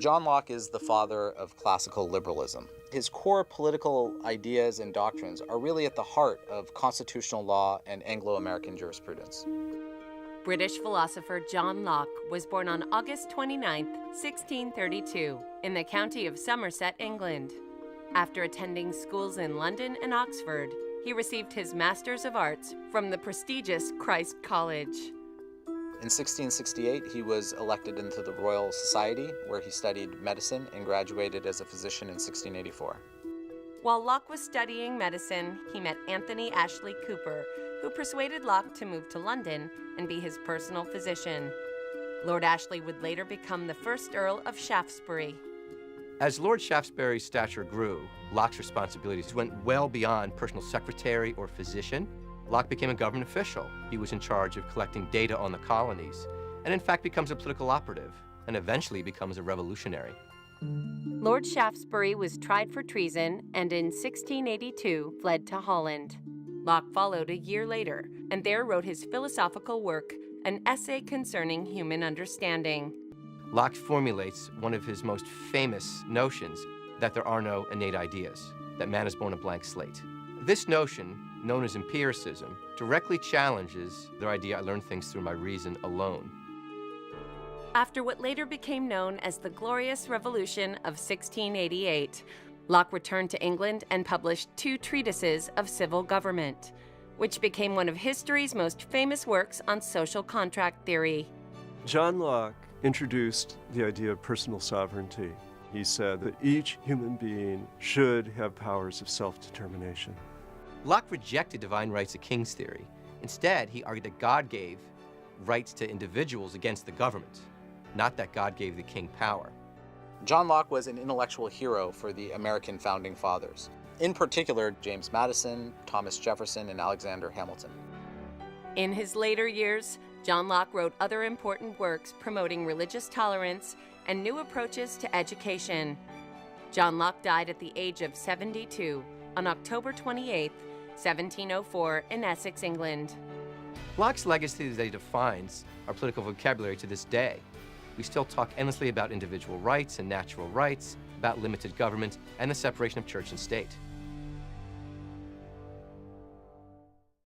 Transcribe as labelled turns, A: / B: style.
A: John Locke is the father of classical liberalism. His core political ideas and doctrines are really at the heart of constitutional law and Anglo-American jurisprudence.
B: British philosopher John Locke was born on August 29, 1632, in the county of Somerset, England. After attending schools in London and Oxford, he received his Masters of Arts from the prestigious Christ College.
A: In 1668, he was elected into the Royal Society, where he studied medicine and graduated as a physician in 1684.
B: While Locke was studying medicine, he met Anthony Ashley Cooper, who persuaded Locke to move to London and be his personal physician. Lord Ashley would later become the first Earl of Shaftesbury.
C: As Lord Shaftesbury's stature grew, Locke's responsibilities went well beyond personal secretary or physician. Locke became a government official. He was in charge of collecting data on the colonies, and in fact becomes a political operative, and eventually becomes a revolutionary.
B: Lord Shaftesbury was tried for treason and in 1682 fled to Holland. Locke followed a year later, and there wrote his philosophical work, An Essay Concerning Human Understanding.
C: Locke formulates one of his most famous notions, that there are no innate ideas, that man is born a blank slate. This notion, known as empiricism, directly challenges the idea I learn things through my reason alone.
B: After what later became known as the Glorious Revolution of 1688, Locke returned to England and published 2 treatises of civil government, which became one of history's most famous works on social contract theory.
D: John Locke introduced the idea of personal sovereignty. He said that each human being should have powers of self-determination.
C: Locke rejected divine rights of kings theory. Instead, he argued that God gave rights to individuals against the government, not that God gave the king power.
A: John Locke was an intellectual hero for the American founding fathers, in particular James Madison, Thomas Jefferson, and Alexander Hamilton.
B: In his later years, John Locke wrote other important works promoting religious tolerance and new approaches to education. John Locke died at the age of 72 on October 28, 1704, in Essex, England.
C: Locke's legacy that he defines our political vocabulary to this day. We still talk endlessly about individual rights and natural rights, about limited government, and the separation of church and state.